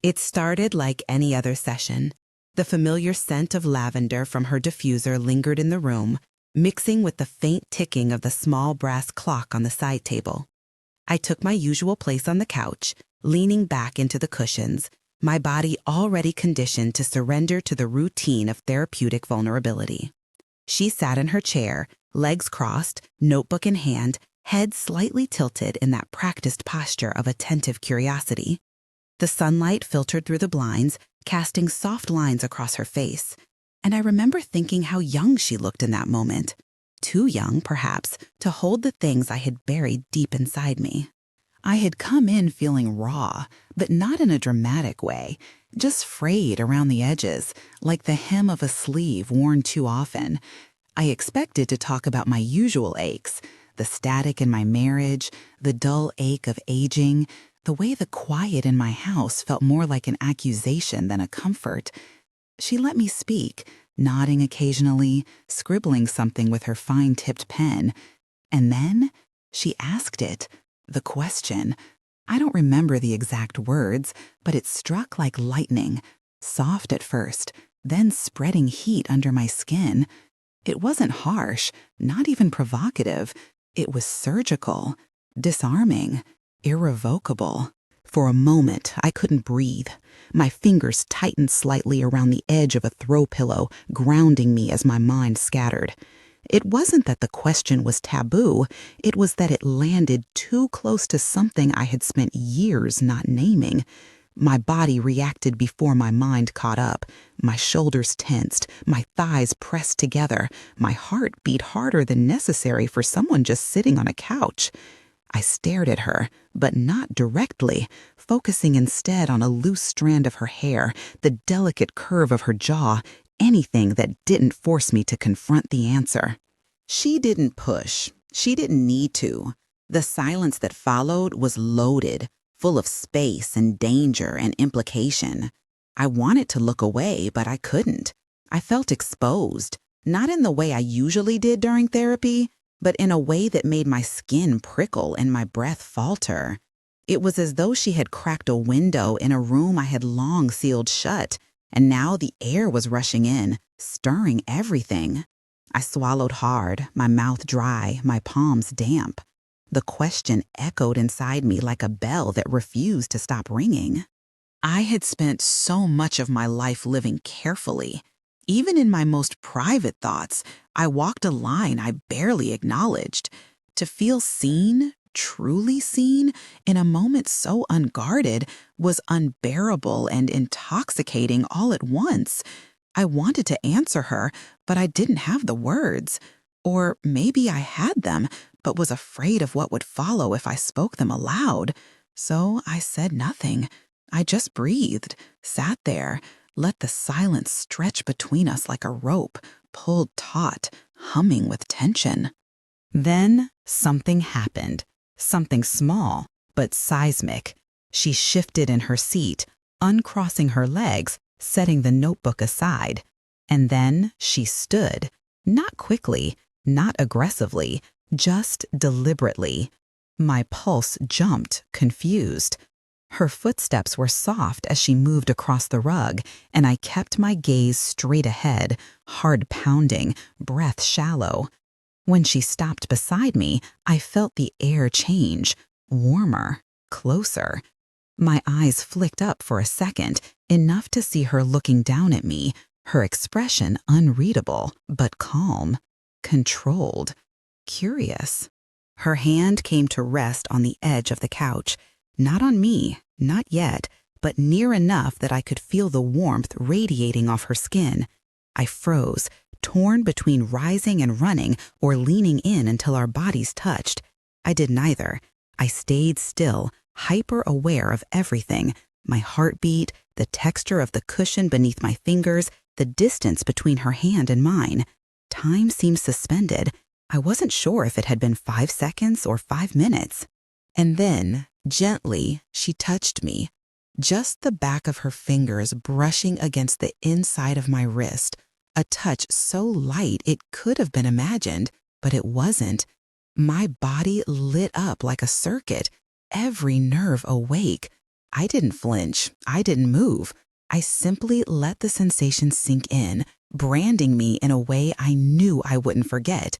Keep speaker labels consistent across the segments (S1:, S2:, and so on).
S1: It started like any other session. The familiar scent of lavender from her diffuser lingered in the room, mixing with the faint ticking of the small brass clock on the side table. I took my usual place on the couch, leaning back into the cushions, my body already conditioned to surrender to the routine of therapeutic vulnerability. She sat in her chair, legs crossed, notebook in hand, head slightly tilted in that practiced posture of attentive curiosity. The sunlight filtered through the blinds, casting soft lines across her face, and I remember thinking how young she looked in that moment. Too young, perhaps, to hold the things I had buried deep inside me. I had come in feeling raw, but not in a dramatic way, just frayed around the edges, like the hem of a sleeve worn too often. I expected to talk about my usual aches, the static in my marriage, the dull ache of aging, the way the quiet in my house felt more like an accusation than a comfort. She let me speak, nodding occasionally, scribbling something with her fine-tipped pen. And then she asked it, the question. I don't remember the exact words, but it struck like lightning, soft at first, then spreading heat under my skin. It wasn't harsh, not even provocative. It was surgical, disarming, irrevocable. For a moment, I couldn't breathe. My fingers tightened slightly around the edge of a throw pillow, grounding me as my mind scattered. It wasn't that the question was taboo, it was that it landed too close to something I had spent years not naming. My body reacted before my mind caught up. My shoulders tensed, my thighs pressed together, my heart beat harder than necessary for someone just sitting on a couch. I stared at her, but not directly, focusing instead on a loose strand of her hair, the delicate curve of her jaw, anything that didn't force me to confront the answer. She didn't push. She didn't need to. The silence that followed was loaded, full of space and danger and implication. I wanted to look away, but I couldn't. I felt exposed, not in the way I usually did during therapy, but in a way that made my skin prickle and my breath falter. It was as though she had cracked a window in a room I had long sealed shut, and now the air was rushing in, stirring everything. I swallowed hard, my mouth dry, my palms damp. The question echoed inside me like a bell that refused to stop ringing. I had spent so much of my life living carefully. Even in my most private thoughts, I walked a line I barely acknowledged. To feel seen, truly seen, in a moment so unguarded was unbearable and intoxicating all at once. I wanted to answer her, but I didn't have the words. Or maybe I had them, but was afraid of what would follow if I spoke them aloud. So I said nothing. I just breathed, sat there, let the silence stretch between us like a rope, pulled taut, humming with tension. Then something happened. Something small, but seismic. She shifted in her seat, uncrossing her legs, setting the notebook aside. And then she stood, not quickly, not aggressively, just deliberately. My pulse jumped, confused. Her footsteps were soft as she moved across the rug, and I kept my gaze straight ahead, heart pounding, breath shallow. When she stopped beside me, I felt the air change, warmer, closer. My eyes flicked up for a second, enough to see her looking down at me, her expression unreadable, but calm, controlled, curious. Her hand came to rest on the edge of the couch, not on me, not yet, but near enough that I could feel the warmth radiating off her skin. I froze, torn between rising and running or leaning in until our bodies touched. I did neither. I stayed still, hyper-aware of everything, my heartbeat, the texture of the cushion beneath my fingers, the distance between her hand and mine. Time seemed suspended. I wasn't sure if it had been 5 seconds or 5 minutes. And then, gently, she touched me, just the back of her fingers brushing against the inside of my wrist, a touch so light it could have been imagined, but it wasn't. My body lit up like a circuit, every nerve awake. I didn't flinch. I didn't move. I simply let the sensation sink in, branding me in a way I knew I wouldn't forget.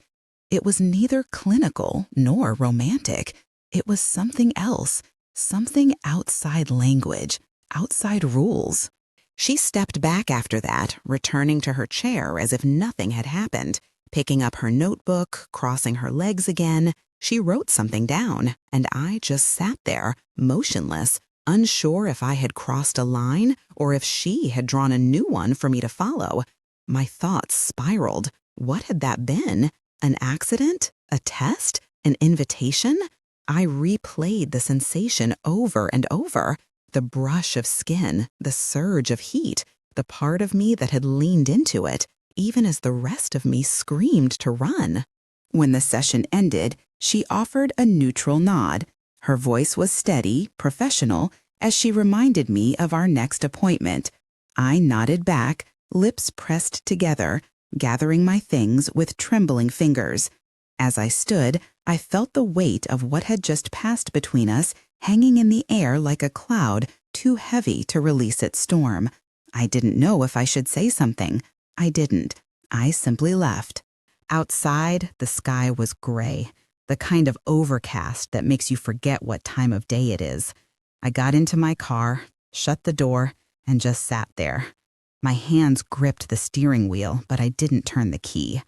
S1: It was neither clinical nor romantic. It was something else, something outside language, outside rules. She stepped back after that, returning to her chair as if nothing had happened, picking up her notebook, crossing her legs again. She wrote something down, and I just sat there, motionless, unsure if I had crossed a line or if she had drawn a new one for me to follow. My thoughts spiraled. What had that been? An accident? A test? An invitation? I replayed the sensation over and over. The brush of skin, the surge of heat, the part of me that had leaned into it, even as the rest of me screamed to run. When the session ended, she offered a neutral nod. Her voice was steady, professional, as she reminded me of our next appointment. I nodded back, lips pressed together, gathering my things with trembling fingers. As I stood, I felt the weight of what had just passed between us hanging in the air like a cloud too heavy to release its storm. I didn't know if I should say something. I didn't. I simply left. Outside, the sky was gray, the kind of overcast that makes you forget what time of day it is. I got into my car, shut the door, and just sat there. My hands gripped the steering wheel, but I didn't turn the key.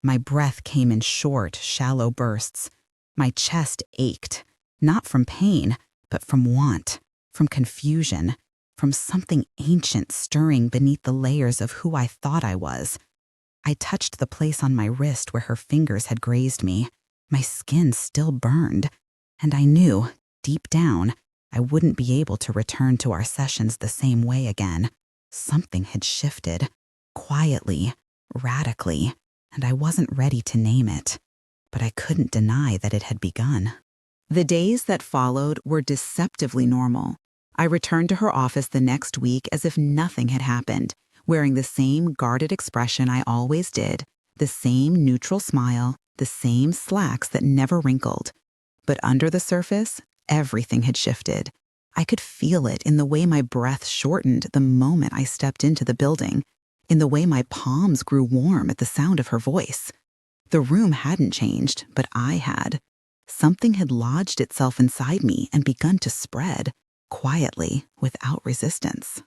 S1: My breath came in short, shallow bursts. My chest ached, not from pain, but from want, from confusion, from something ancient stirring beneath the layers of who I thought I was. I touched the place on my wrist where her fingers had grazed me. My skin still burned, and I knew, deep down, I wouldn't be able to return to our sessions the same way again. Something had shifted, quietly, radically, and I wasn't ready to name it. But I couldn't deny that it had begun. The days that followed were deceptively normal. I returned to her office the next week as if nothing had happened, wearing the same guarded expression I always did, the same neutral smile, the same slacks that never wrinkled. But under the surface, everything had shifted. I could feel it in the way my breath shortened the moment I stepped into the building, in the way my palms grew warm at the sound of her voice. The room hadn't changed, but I had. Something had lodged itself inside me and begun to spread, quietly, without resistance.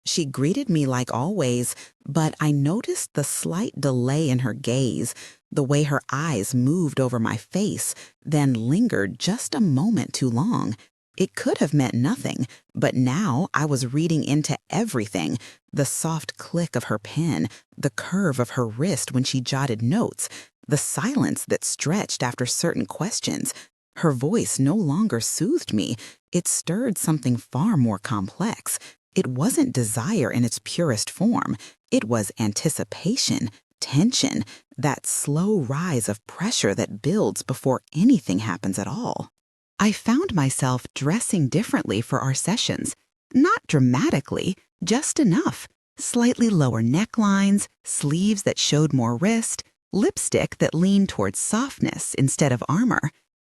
S1: She greeted me like always, but I noticed the slight delay in her gaze, the way her eyes moved over my face, then lingered just a moment too long. It could have meant nothing, but now I was reading into everything. The soft click of her pen, the curve of her wrist when she jotted notes, the silence that stretched after certain questions. Her voice no longer soothed me. It stirred something far more complex. It wasn't desire in its purest form. It was anticipation, tension, that slow rise of pressure that builds before anything happens at all. I found myself dressing differently for our sessions. Not dramatically, just enough. Slightly lower necklines, sleeves that showed more wrist, lipstick that leaned towards softness instead of armor.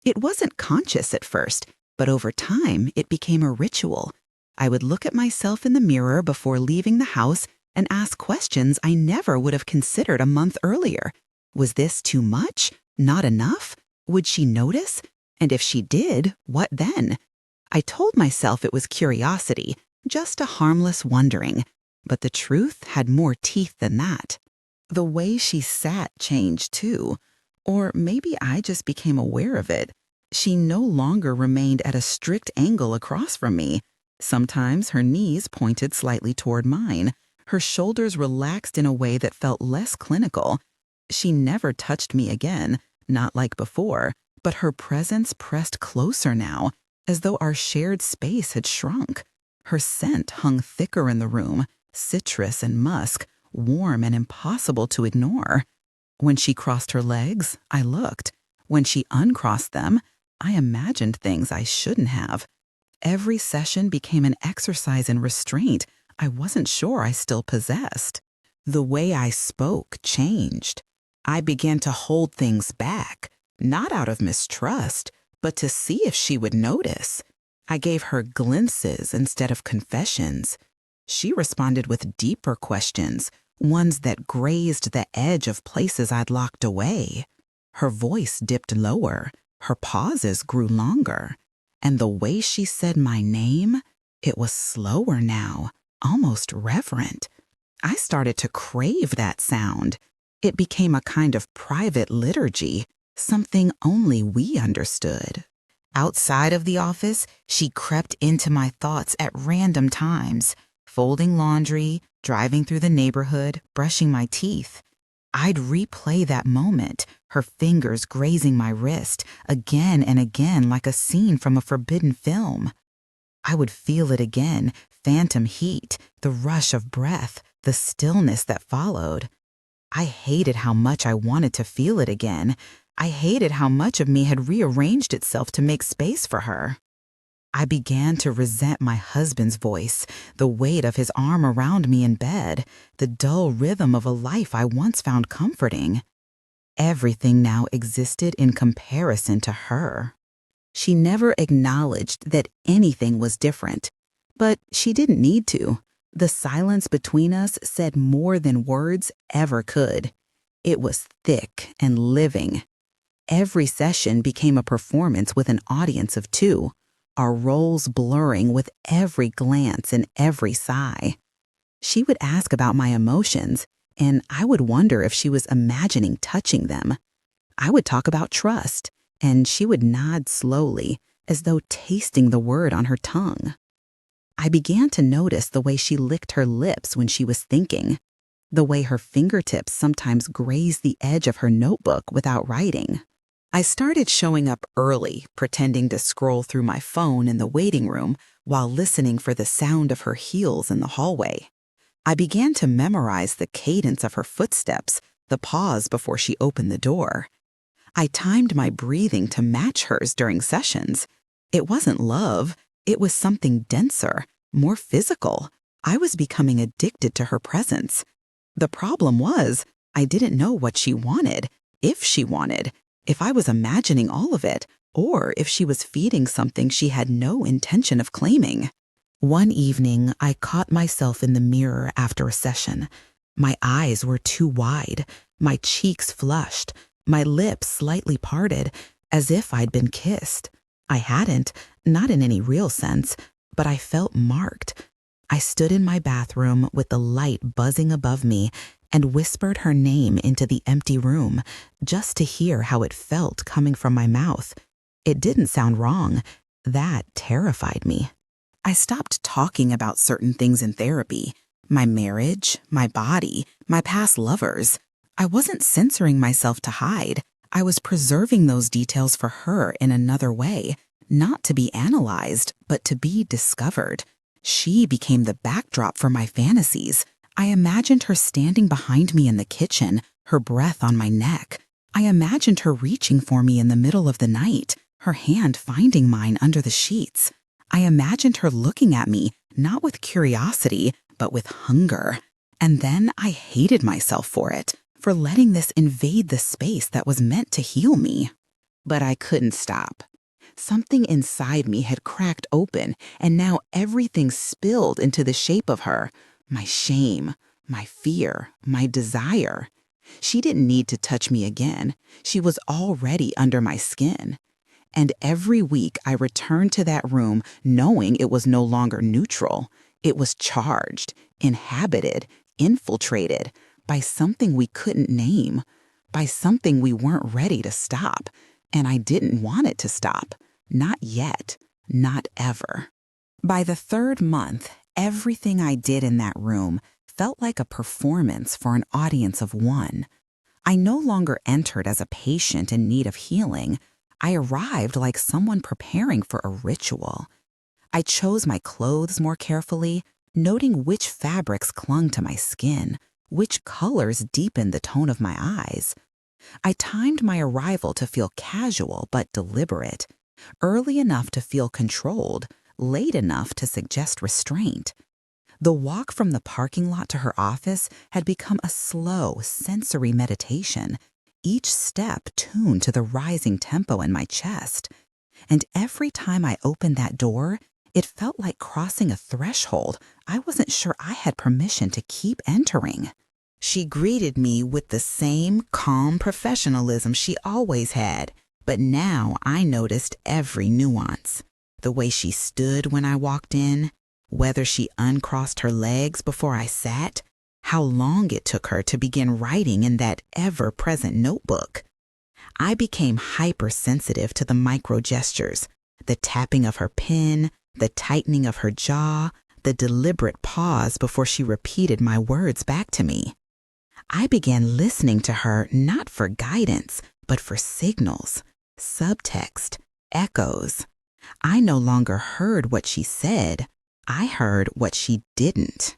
S1: It wasn't conscious at first, but over time it became a ritual. I would look at myself in the mirror before leaving the house and ask questions I never would have considered a month earlier. Was this too much? Not enough? Would she notice? And if she did, what then? I told myself it was curiosity, just a harmless wondering, but the truth had more teeth than that. The way she sat changed too, or maybe I just became aware of it. She no longer remained at a strict angle across from me. Sometimes her knees pointed slightly toward mine. Her shoulders relaxed in a way that felt less clinical. She never touched me again, not like before, but her presence pressed closer now, as though our shared space had shrunk. Her scent hung thicker in the room, citrus and musk, warm and impossible to ignore. When she crossed her legs, I looked. When she uncrossed them, I imagined things I shouldn't have. Every session became an exercise in restraint I wasn't sure I still possessed. The way I spoke changed. I began to hold things back, not out of mistrust, but to see if she would notice. I gave her glimpses instead of confessions. She responded with deeper questions, ones that grazed the edge of places I'd locked away. Her voice dipped lower, her pauses grew longer, and the way she said my name, it was slower now, almost reverent. I started to crave that sound. It became a kind of private liturgy, something only we understood. Outside of the office, she crept into my thoughts at random times, folding laundry, driving through the neighborhood, brushing my teeth. I'd replay that moment, her fingers grazing my wrist, again and again like a scene from a forbidden film. I would feel it again, phantom heat, the rush of breath, the stillness that followed. I hated how much I wanted to feel it again. I hated how much of me had rearranged itself to make space for her. I began to resent my husband's voice, the weight of his arm around me in bed, the dull rhythm of a life I once found comforting. Everything now existed in comparison to her. She never acknowledged that anything was different, but she didn't need to. The silence between us said more than words ever could. It was thick and living. Every session became a performance with an audience of two, our roles blurring with every glance and every sigh. She would ask about my emotions, and I would wonder if she was imagining touching them. I would talk about trust, and she would nod slowly, as though tasting the word on her tongue. I began to notice the way she licked her lips when she was thinking, the way her fingertips sometimes grazed the edge of her notebook without writing. I started showing up early, pretending to scroll through my phone in the waiting room while listening for the sound of her heels in the hallway. I began to memorize the cadence of her footsteps, the pause before she opened the door. I timed my breathing to match hers during sessions. It wasn't love, it was something denser, more physical. I was becoming addicted to her presence. The problem was, I didn't know what she wanted, if I was imagining all of it, or if she was feeding something she had no intention of claiming. One evening, I caught myself in the mirror after a session. My eyes were too wide, my cheeks flushed, my lips slightly parted, as if I'd been kissed. I hadn't, not in any real sense, but I felt marked. I stood in my bathroom with the light buzzing above me and whispered her name into the empty room, just to hear how it felt coming from my mouth. It didn't sound wrong. That terrified me. I stopped talking about certain things in therapy, my marriage, my body, my past lovers. I wasn't censoring myself to hide. I was preserving those details for her in another way, not to be analyzed, but to be discovered. She became the backdrop for my fantasies. I imagined her standing behind me in the kitchen, her breath on my neck. I imagined her reaching for me in the middle of the night, her hand finding mine under the sheets. I imagined her looking at me, not with curiosity, but with hunger. And then I hated myself for it, for letting this invade the space that was meant to heal me. But I couldn't stop. Something inside me had cracked open, and now everything spilled into the shape of her. My shame, my fear, my desire. She didn't need to touch me again. She was already under my skin. And every week I returned to that room knowing it was no longer neutral. It was charged, inhabited, infiltrated by something we couldn't name, by something we weren't ready to stop. And I didn't want it to stop. Not yet. Not ever. By the third month, everything I did in that room felt like a performance for an audience of one. I no longer entered as a patient in need of healing. I arrived like someone preparing for a ritual. I chose my clothes more carefully, noting which fabrics clung to my skin, which colors deepened the tone of my eyes. I timed my arrival to feel casual but deliberate, early enough to feel controlled, late enough to suggest restraint. The walk from the parking lot to her office had become a slow, sensory meditation, each step tuned to the rising tempo in my chest. And every time I opened that door, it felt like crossing a threshold I wasn't sure I had permission to keep entering. She greeted me with the same calm professionalism she always had, but now I noticed every nuance. The way she stood when I walked in, whether she uncrossed her legs before I sat, how long it took her to begin writing in that ever-present notebook. I became hypersensitive to the micro gestures, the tapping of her pen, the tightening of her jaw, the deliberate pause before she repeated my words back to me. I began listening to her not for guidance, but for signals, subtext, echoes. I no longer heard what she said. I heard what she didn't.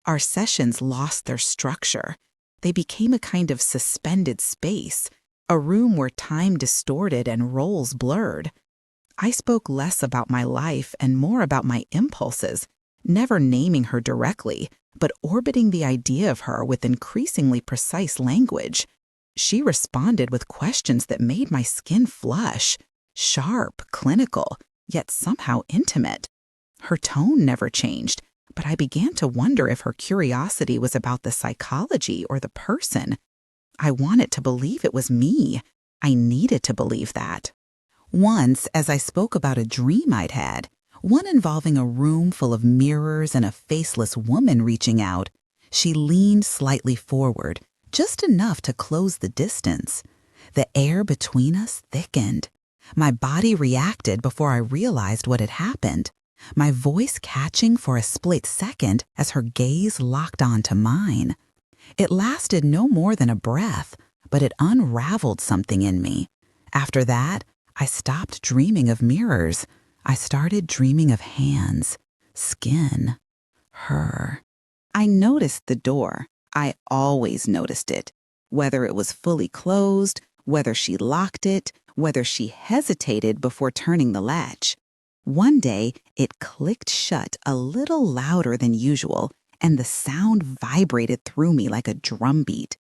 S1: Our sessions lost their structure. They became a kind of suspended space, a room where time distorted and roles blurred. I spoke less about my life and more about my impulses, never naming her directly, but orbiting the idea of her with increasingly precise language. She responded with questions that made my skin flush, sharp, clinical, yet somehow intimate. Her tone never changed, but I began to wonder if her curiosity was about the psychology or the person. I wanted to believe it was me. I needed to believe that. Once, as I spoke about a dream I'd had, one involving a room full of mirrors and a faceless woman reaching out, she leaned slightly forward, just enough to close the distance. The air between us thickened. My body reacted before I realized what had happened, my voice catching for a split second as her gaze locked onto mine. It lasted no more than a breath, but it unraveled something in me. After that, I stopped dreaming of mirrors. I started dreaming of hands, skin, her. I noticed the door. I always noticed it. Whether it was fully closed, whether she locked it, whether she hesitated before turning the latch. One day, it clicked shut a little louder than usual, and the sound vibrated through me like a drumbeat.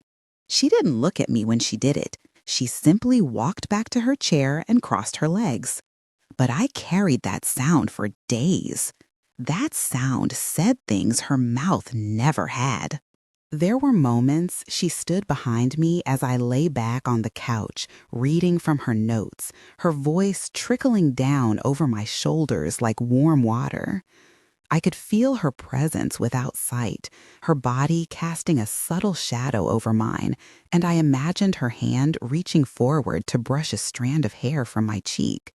S1: She didn't look at me when she did it. She simply walked back to her chair and crossed her legs. But I carried that sound for days. That sound said things her mouth never had. There were moments she stood behind me as I lay back on the couch, reading from her notes, her voice trickling down over my shoulders like warm water. I could feel her presence without sight, her body casting a subtle shadow over mine, and I imagined her hand reaching forward to brush a strand of hair from my cheek.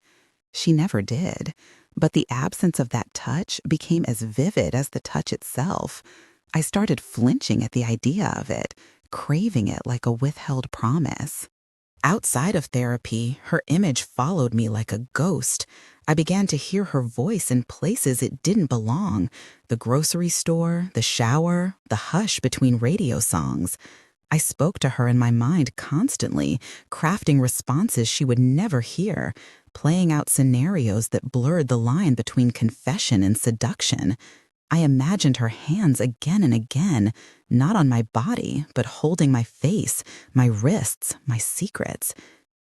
S1: She never did, but the absence of that touch became as vivid as the touch itself. I started flinching at the idea of it, craving it like a withheld promise. Outside of therapy, her image followed me like a ghost. I began to hear her voice in places it didn't belong: the grocery store, the shower, the hush between radio songs. I spoke to her in my mind constantly, crafting responses she would never hear, playing out scenarios that blurred the line between confession and seduction. I imagined her hands again and again, not on my body, but holding my face, my wrists, my secrets.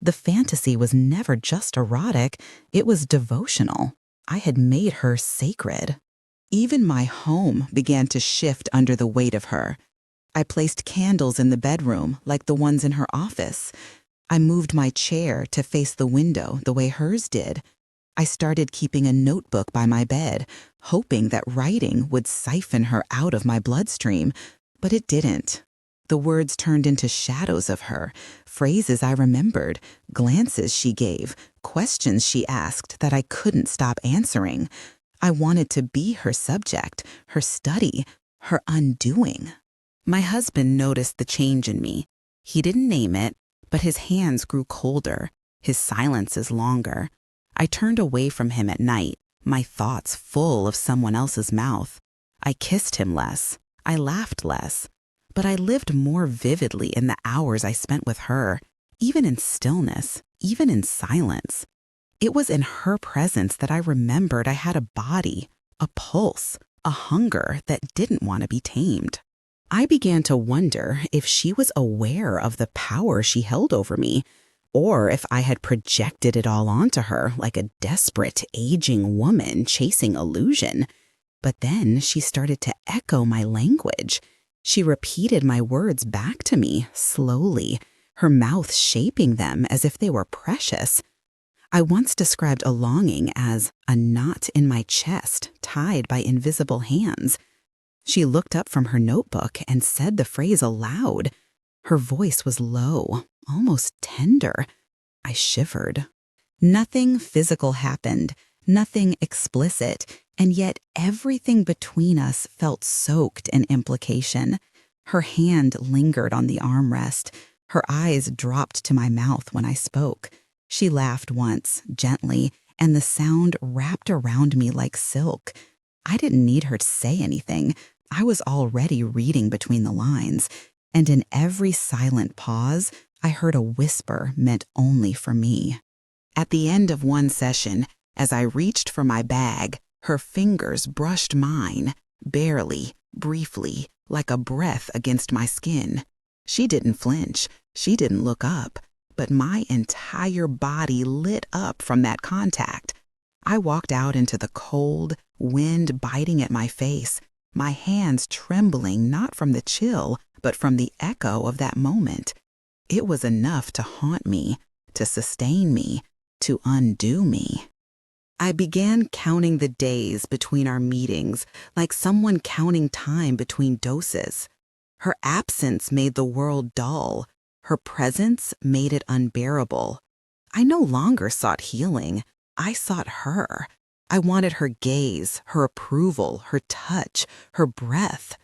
S1: The fantasy was never just erotic, it was devotional. I had made her sacred. Even my home began to shift under the weight of her. I placed candles in the bedroom, like the ones in her office. I moved my chair to face the window the way hers did. I started keeping a notebook by my bed, hoping that writing would siphon her out of my bloodstream, but it didn't. The words turned into shadows of her, phrases I remembered, glances she gave, questions she asked that I couldn't stop answering. I wanted to be her subject, her study, her undoing. My husband noticed the change in me. He didn't name it, but his hands grew colder, his silences longer. I turned away from him at night, my thoughts full of someone else's mouth. I kissed him less. I laughed less. But I lived more vividly in the hours I spent with her, even in stillness, even in silence. It was in her presence that I remembered I had a body, a pulse, a hunger that didn't want to be tamed. I began to wonder if she was aware of the power she held over me, or if I had projected it all onto her like a desperate, aging woman chasing illusion. But then she started to echo my language. She repeated my words back to me, slowly, her mouth shaping them as if they were precious. I once described a longing as a knot in my chest tied by invisible hands. She looked up from her notebook and said the phrase aloud. Her voice was low, almost tender. I shivered. Nothing physical happened, nothing explicit, and yet everything between us felt soaked in implication. Her hand lingered on the armrest. Her eyes dropped to my mouth when I spoke. She laughed once, gently, and the sound wrapped around me like silk. I didn't need her to say anything. I was already reading between the lines, and in every silent pause, I heard a whisper meant only for me. At the end of one session, as I reached for my bag, her fingers brushed mine, barely, briefly, like a breath against my skin. She didn't flinch. She didn't look up. But my entire body lit up from that contact. I walked out into the cold, wind biting at my face, my hands trembling not from the chill, but from the echo of that moment. It was enough to haunt me, to sustain me, to undo me. I began counting the days between our meetings, like someone counting time between doses. Her absence made the world dull. Her presence made it unbearable. I no longer sought healing. I sought her. I wanted her gaze, her approval, her touch, her breath.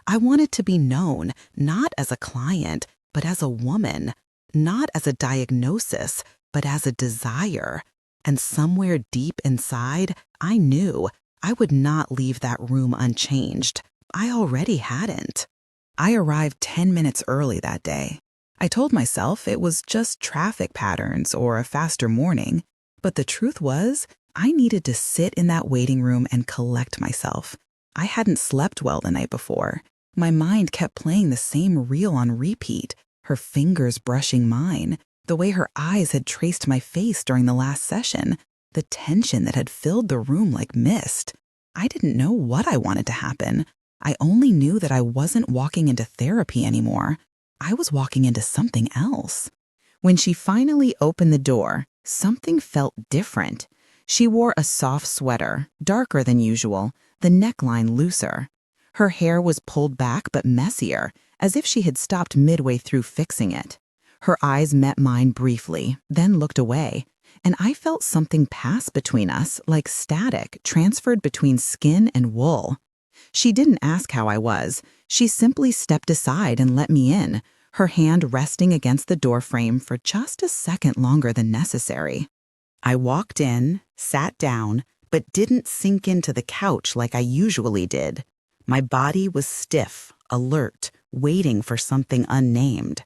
S1: I wanted to be known, not as a client, but as a woman, not as a diagnosis, but as a desire. And somewhere deep inside, I knew I would not leave that room unchanged. I already hadn't. I arrived 10 minutes early that day. I told myself it was just traffic patterns or a faster morning, but the truth was, I needed to sit in that waiting room and collect myself. I hadn't slept well the night before. My mind kept playing the same reel on repeat, her fingers brushing mine, the way her eyes had traced my face during the last session, the tension that had filled the room like mist. I didn't know what I wanted to happen. I only knew that I wasn't walking into therapy anymore. I was walking into something else. When she finally opened the door, something felt different. She wore a soft sweater, darker than usual, the neckline looser. Her hair was pulled back but messier, as if she had stopped midway through fixing it. Her eyes met mine briefly, then looked away, and I felt something pass between us like static transferred between skin and wool. She didn't ask how I was. She simply stepped aside and let me in, her hand resting against the doorframe for just a second longer than necessary. I walked in, sat down, but didn't sink into the couch like I usually did. My body was stiff, alert, waiting for something unnamed.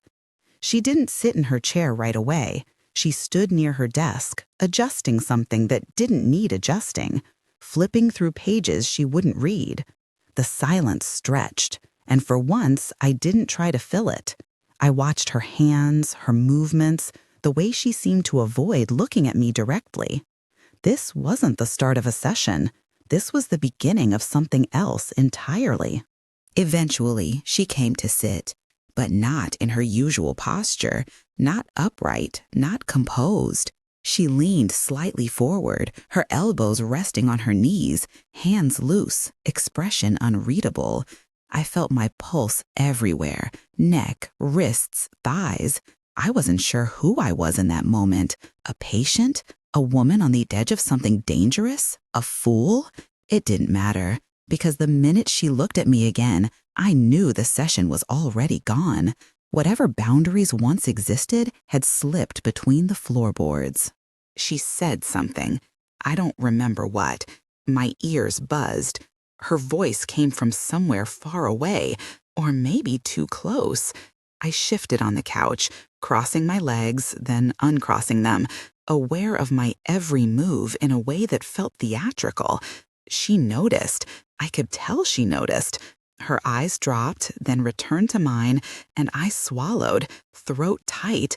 S1: She didn't sit in her chair right away. She stood near her desk, adjusting something that didn't need adjusting, flipping through pages she wouldn't read. The silence stretched, and for once, I didn't try to fill it. I watched her hands, her movements, the way she seemed to avoid looking at me directly. This wasn't the start of a session. This was the beginning of something else entirely. Eventually, she came to sit, but not in her usual posture, not upright, not composed. She leaned slightly forward, her elbows resting on her knees, hands loose, expression unreadable. I felt my pulse everywhere, neck, wrists, thighs. I wasn't sure who I was in that moment. A patient? A woman on the edge of something dangerous? A fool? It didn't matter, because the minute she looked at me again, I knew the session was already gone. Whatever boundaries once existed had slipped between the floorboards. She said something. I don't remember what. My ears buzzed. Her voice came from somewhere far away, or maybe too close. I shifted on the couch, crossing my legs, then uncrossing them, aware of my every move in a way that felt theatrical. She noticed. I could tell she noticed. Her eyes dropped, then returned to mine, and I swallowed, throat tight.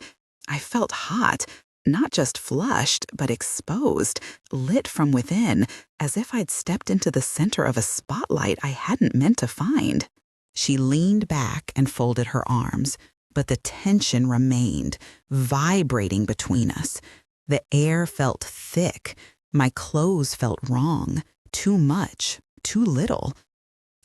S1: I felt hot, not just flushed, but exposed, lit from within, as if I'd stepped into the center of a spotlight I hadn't meant to find. She leaned back and folded her arms, but the tension remained, vibrating between us. The air felt thick. My clothes felt wrong. Too much, too little.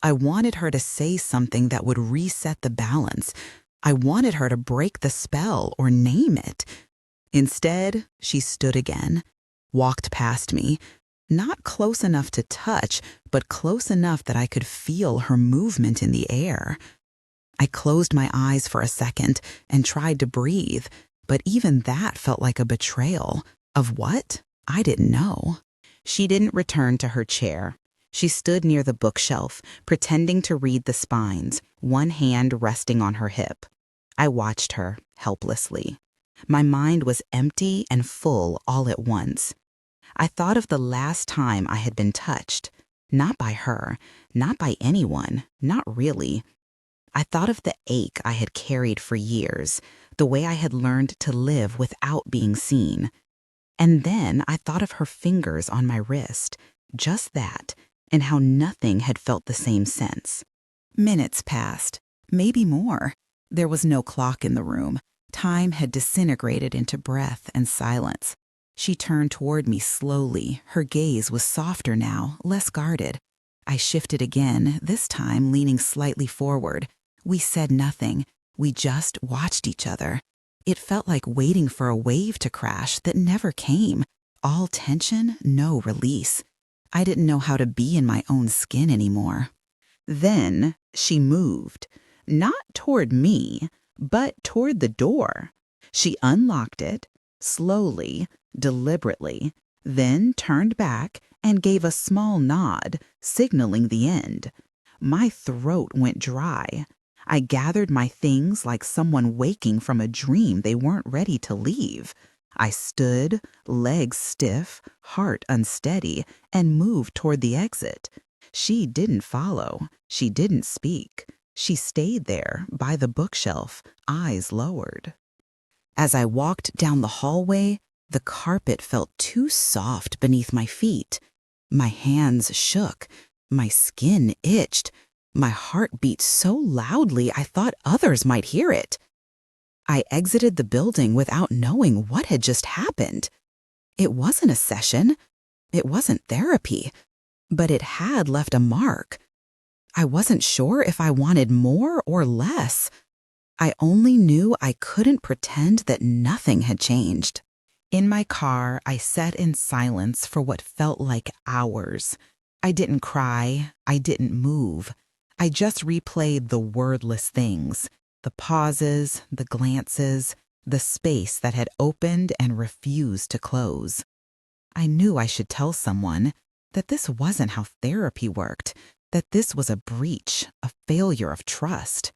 S1: I wanted her to say something that would reset the balance. I wanted her to break the spell or name it. Instead, she stood again, walked past me, not close enough to touch, but close enough that I could feel her movement in the air. I closed my eyes for a second and tried to breathe, but even that felt like a betrayal. Of what? I didn't know. She didn't return to her chair. She stood near the bookshelf, pretending to read the spines, one hand resting on her hip. I watched her, helplessly. My mind was empty and full all at once. I thought of the last time I had been touched. Not by her, not by anyone, not really. I thought of the ache I had carried for years, the way I had learned to live without being seen. And then I thought of her fingers on my wrist, just that, and how nothing had felt the same since. Minutes passed, maybe more. There was no clock in the room. Time had disintegrated into breath and silence. She turned toward me slowly. Her gaze was softer now, less guarded. I shifted again, this time leaning slightly forward. We said nothing. We just watched each other. It felt like waiting for a wave to crash that never came. All tension, no release. I didn't know how to be in my own skin anymore. Then she moved, not toward me, but toward the door. She unlocked it, slowly, deliberately, then turned back and gave a small nod, signaling the end. My throat went dry. I gathered my things like someone waking from a dream they weren't ready to leave. I stood, legs stiff, heart unsteady, and moved toward the exit. She didn't follow. She didn't speak. She stayed there, by the bookshelf, eyes lowered. As I walked down the hallway, the carpet felt too soft beneath my feet. My hands shook. My skin itched. My heart beat so loudly I thought others might hear it. I exited the building without knowing what had just happened. It wasn't a session. It wasn't therapy. But it had left a mark. I wasn't sure if I wanted more or less. I only knew I couldn't pretend that nothing had changed. In my car, I sat in silence for what felt like hours. I didn't cry. I didn't move. I just replayed the wordless things, the pauses, the glances, the space that had opened and refused to close. I knew I should tell someone that this wasn't how therapy worked, that this was a breach, a failure of trust.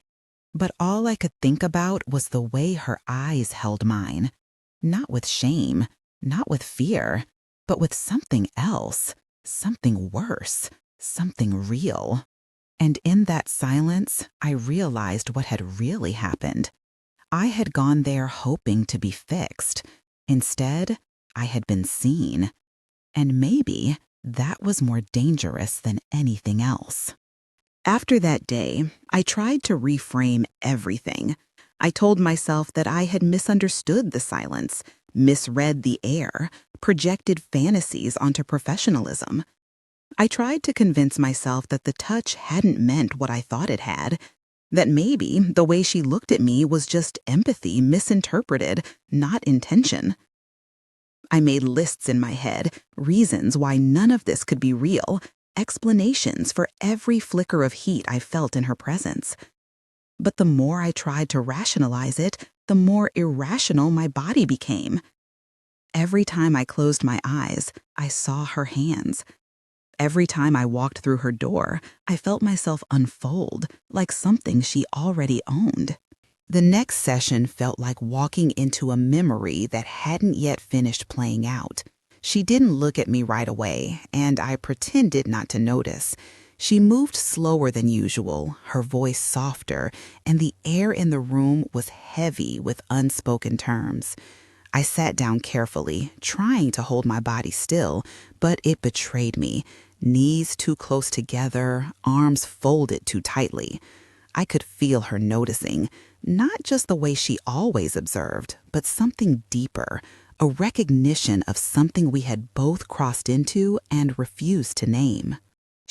S1: But all I could think about was the way her eyes held mine. Not with shame, not with fear, but with something else, something worse, something real. And in that silence, I realized what had really happened. I had gone there hoping to be fixed. Instead, I had been seen. And maybe that was more dangerous than anything else. After that day, I tried to reframe everything. I told myself that I had misunderstood the silence, misread the air, projected fantasies onto professionalism. I tried to convince myself that the touch hadn't meant what I thought it had, that maybe the way she looked at me was just empathy misinterpreted, not intention. I made lists in my head, reasons why none of this could be real, explanations for every flicker of heat I felt in her presence. But the more I tried to rationalize it, the more irrational my body became. Every time I closed my eyes, I saw her hands. Every time I walked through her door, I felt myself unfold, like something she already owned. The next session felt like walking into a memory that hadn't yet finished playing out. She didn't look at me right away, and I pretended not to notice. She moved slower than usual, her voice softer, and the air in the room was heavy with unspoken terms. I sat down carefully, trying to hold my body still, but it betrayed me. Knees too close together, arms folded too tightly. I could feel her noticing, not just the way she always observed, but something deeper, a recognition of something we had both crossed into and refused to name.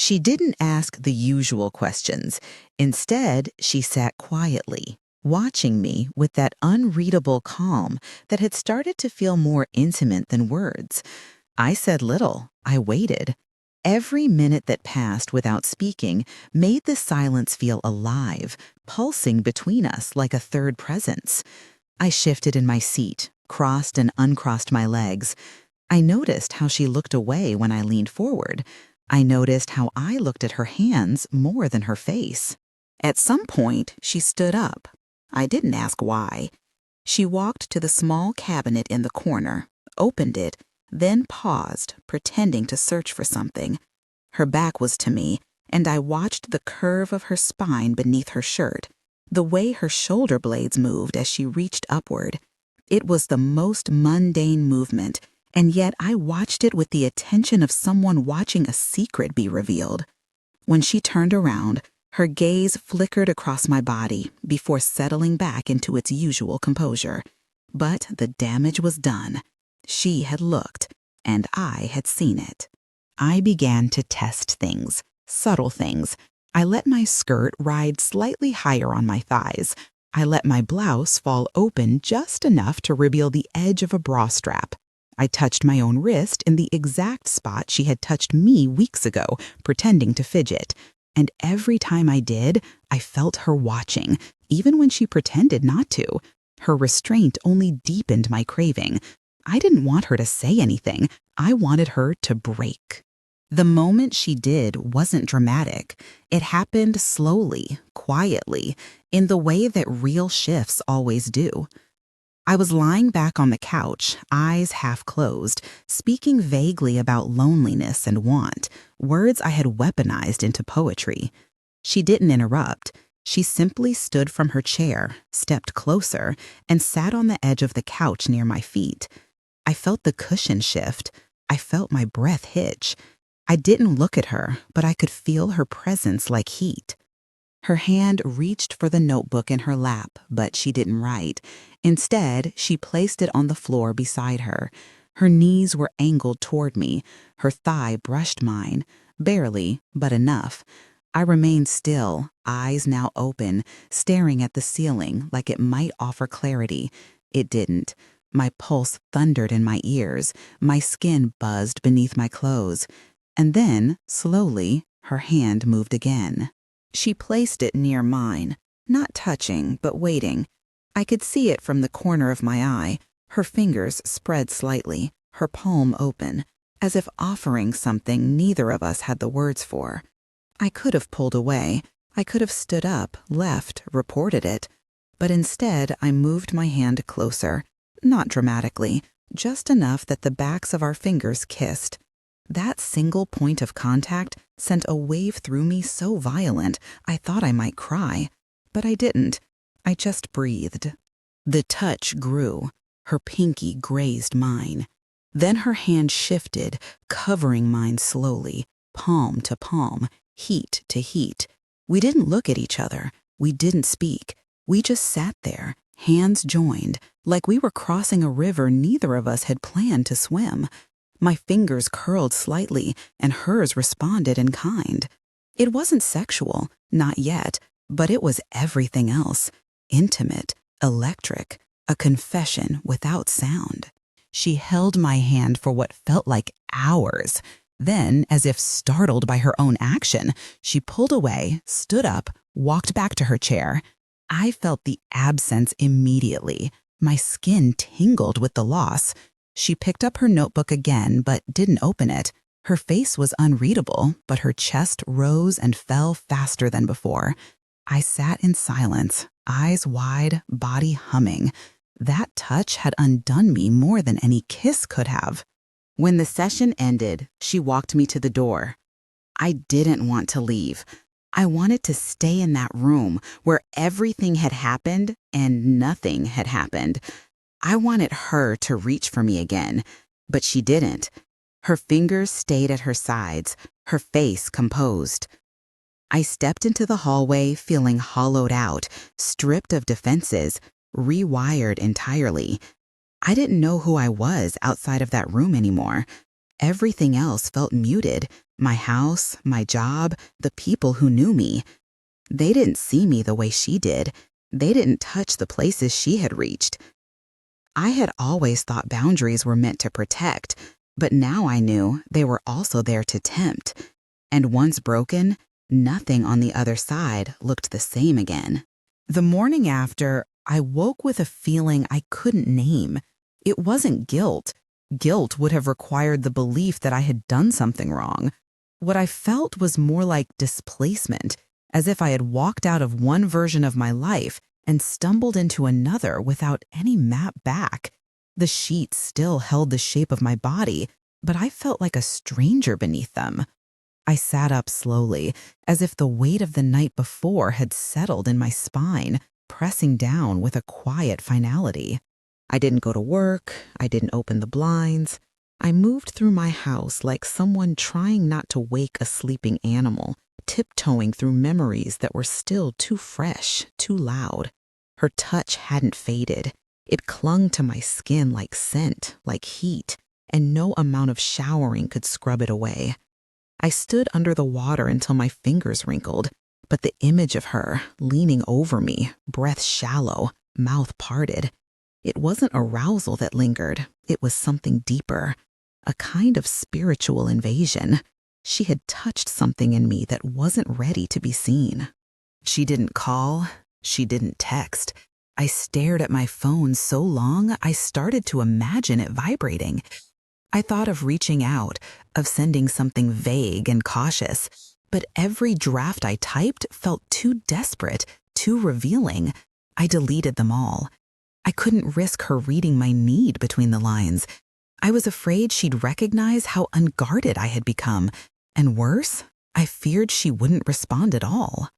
S1: She didn't ask the usual questions. Instead, she sat quietly, watching me with that unreadable calm that had started to feel more intimate than words. I said little. I waited. Every minute that passed without speaking made the silence feel alive, pulsing between us like a third presence. I shifted in my seat, crossed and uncrossed my legs. I noticed how she looked away when I leaned forward. I noticed how I looked at her hands more than her face. At some point, she stood up. I didn't ask why. She walked to the small cabinet in the corner, opened it, then paused, pretending to search for something. Her back was to me, and I watched the curve of her spine beneath her shirt, the way her shoulder blades moved as she reached upward. It was the most mundane movement, and yet I watched it with the attention of someone watching a secret be revealed. When she turned around, her gaze flickered across my body before settling back into its usual composure. But the damage was done. She had looked, and I had seen it. I began to test things, subtle things. I let my skirt ride slightly higher on my thighs. I let my blouse fall open just enough to reveal the edge of a bra strap. I touched my own wrist in the exact spot she had touched me weeks ago, pretending to fidget. And every time I did, I felt her watching, even when she pretended not to. Her restraint only deepened my craving. I didn't want her to say anything. I wanted her to break. The moment she did wasn't dramatic. It happened slowly, quietly, in the way that real shifts always do. I was lying back on the couch, eyes half closed, speaking vaguely about loneliness and want, words I had weaponized into poetry. She didn't interrupt. She simply stood from her chair, stepped closer, and sat on the edge of the couch near my feet. I felt the cushion shift. I felt my breath hitch. I didn't look at her, but I could feel her presence like heat. Her hand reached for the notebook in her lap, but she didn't write. Instead, she placed it on the floor beside her. Her knees were angled toward me. Her thigh brushed mine. Barely, but enough. I remained still, eyes now open, staring at the ceiling like it might offer clarity. It didn't. My pulse thundered in my ears. My skin buzzed beneath my clothes. And then, slowly, her hand moved again. She placed it near mine, not touching, but waiting. I could see it from the corner of my eye, her fingers spread slightly, her palm open, as if offering something neither of us had the words for. I could have pulled away. I could have stood up, left, reported it. But instead, I moved my hand closer, not dramatically, just enough that the backs of our fingers kissed. That single point of contact sent a wave through me so violent I thought I might cry. But I didn't. I just breathed. The touch grew. Her pinky grazed mine. Then her hand shifted, covering mine slowly, palm to palm, heat to heat. We didn't look at each other. We didn't speak. We just sat there, hands joined, like we were crossing a river neither of us had planned to swim. My fingers curled slightly, and hers responded in kind. It wasn't sexual, not yet, but it was everything else. Intimate, electric, a confession without sound. She held my hand for what felt like hours. Then, as if startled by her own action, she pulled away, stood up, walked back to her chair. I felt the absence immediately. My skin tingled with the loss. She picked up her notebook again, but didn't open it. Her face was unreadable, but her chest rose and fell faster than before. I sat in silence, eyes wide, body humming. That touch had undone me more than any kiss could have. When the session ended, she walked me to the door. I didn't want to leave. I wanted to stay in that room where everything had happened and nothing had happened. I wanted her to reach for me again, but she didn't. Her fingers stayed at her sides, her face composed. I stepped into the hallway feeling hollowed out, stripped of defenses, rewired entirely. I didn't know who I was outside of that room anymore. Everything else felt muted. My house, my job, the people who knew me. They didn't see me the way she did. They didn't touch the places she had reached. I had always thought boundaries were meant to protect, but now I knew they were also there to tempt. And once broken, nothing on the other side looked the same again. The morning after, I woke with a feeling I couldn't name. It wasn't guilt. Guilt would have required the belief that I had done something wrong. What I felt was more like displacement, as if I had walked out of one version of my life and stumbled into another without any map back. The sheets still held the shape of my body, but I felt like a stranger beneath them. I sat up slowly, as if the weight of the night before had settled in my spine, pressing down with a quiet finality. I didn't go to work. I didn't open the blinds. I moved through my house like someone trying not to wake a sleeping animal, tiptoeing through memories that were still too fresh, too loud. Her touch hadn't faded. It clung to my skin like scent, like heat, and no amount of showering could scrub it away. I stood under the water until my fingers wrinkled, but the image of her, leaning over me, breath shallow, mouth parted, it wasn't arousal that lingered. It was something deeper, a kind of spiritual invasion. She had touched something in me that wasn't ready to be seen. She didn't call. She didn't text. I stared at my phone so long I started to imagine it vibrating. I thought of reaching out, of sending something vague and cautious, but every draft I typed felt too desperate, too revealing. I deleted them all. I couldn't risk her reading my need between the lines. I was afraid she'd recognize how unguarded I had become, and worse, I feared she wouldn't respond at all.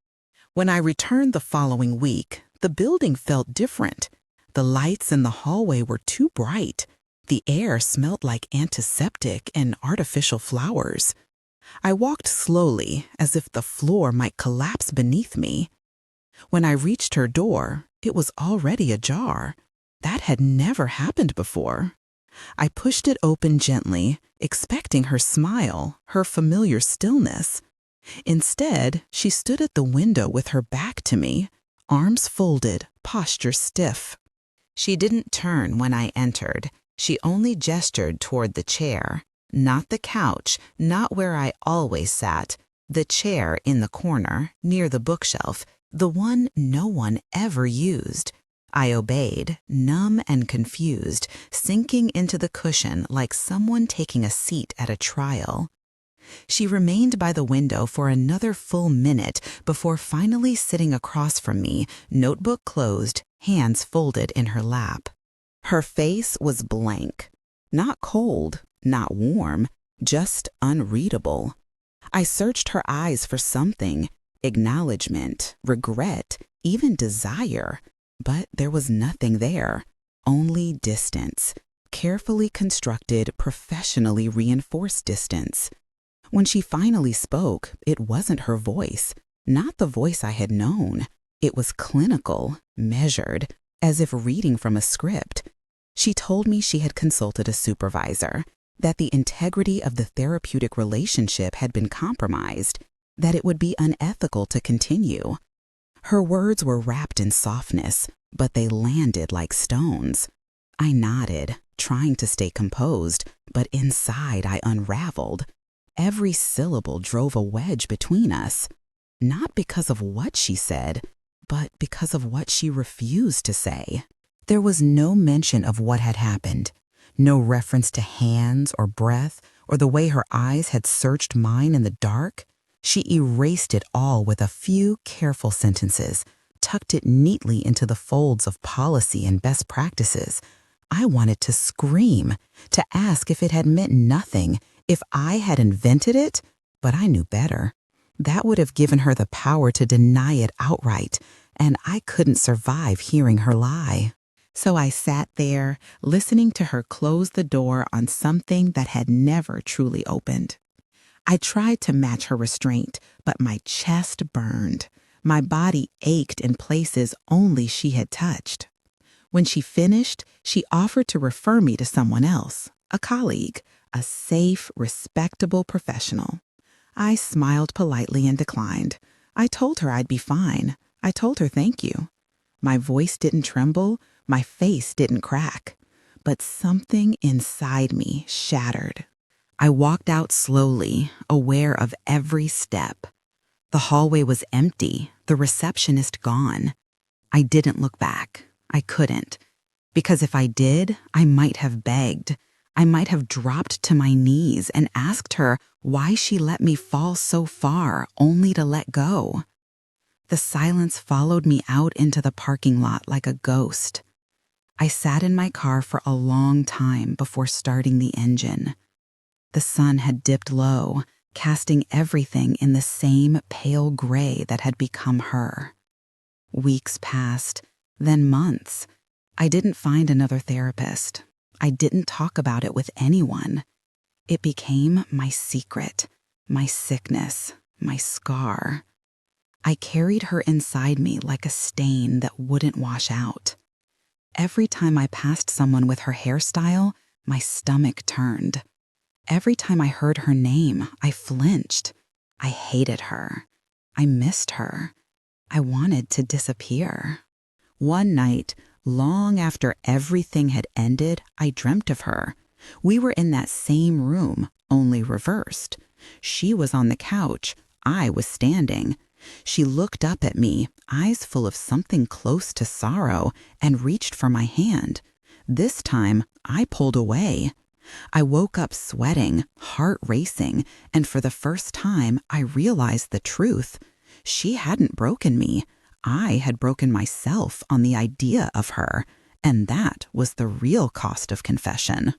S1: When I returned the following week, the building felt different. The lights in the hallway were too bright. The air smelled like antiseptic and artificial flowers. I walked slowly, as if the floor might collapse beneath me. When I reached her door, it was already ajar. That had never happened before. I pushed it open gently, expecting her smile, her familiar stillness. Instead, she stood at the window with her back to me, arms folded, posture stiff. She didn't turn when I entered. She only gestured toward the chair, not the couch, not where I always sat, the chair in the corner, near the bookshelf, the one no one ever used. I obeyed, numb and confused, sinking into the cushion like someone taking a seat at a trial. She remained by the window for another full minute before finally sitting across from me, notebook closed, hands folded in her lap. Her face was blank. Not cold, not warm, just unreadable. I searched her eyes for something, acknowledgement, regret, even desire, but there was nothing there, only distance, carefully constructed, professionally reinforced distance. When she finally spoke, it wasn't her voice, not the voice I had known. It was clinical, measured, as if reading from a script. She told me she had consulted a supervisor, that the integrity of the therapeutic relationship had been compromised, that it would be unethical to continue. Her words were wrapped in softness, but they landed like stones. I nodded, trying to stay composed, but inside I unraveled. Every syllable drove a wedge between us, not because of what she said, but because of what she refused to say. There was no mention of what had happened, no reference to hands or breath or the way her eyes had searched mine in the dark. She erased it all with a few careful sentences, tucked it neatly into the folds of policy and best practices. I wanted to scream, to ask if it had meant nothing, if I had invented it, But I knew better. That would have given her the power to deny it outright, and I couldn't survive hearing her lie. So I sat there, listening to her close the door on something that had never truly opened. I tried to match her restraint, but my chest burned. My body ached in places only she had touched. When she finished, she offered to refer me to someone else, a colleague, a safe, respectable professional. I smiled politely and declined. I told her I'd be fine. I told her thank you. My voice didn't tremble, my face didn't crack, but something inside me shattered. I walked out slowly, aware of every step. The hallway was empty, the receptionist gone. I didn't look back. I couldn't. Because if I did, I might have begged. I might have dropped to my knees and asked her why she let me fall so far only to let go. The silence followed me out into the parking lot like a ghost. I sat in my car for a long time before starting the engine. The sun had dipped low, casting everything in the same pale gray that had become her. Weeks passed, then months. I didn't find another therapist. I didn't talk about it with anyone. It became my secret, my sickness, my scar. I carried her inside me like a stain that wouldn't wash out. Every time I passed someone with her hairstyle, my stomach turned. Every time I heard her name, I flinched. I hated her. I missed her. I wanted to disappear. One night, long after everything had ended, I dreamt of her. We were in that same room, only reversed. She was on the couch. I was standing. She looked up at me, eyes full of something close to sorrow, and reached for my hand. This time, I pulled away. I woke up sweating, heart racing, and for the first time, I realized the truth. She hadn't broken me. I had broken myself on the idea of her, and that was the real cost of confession.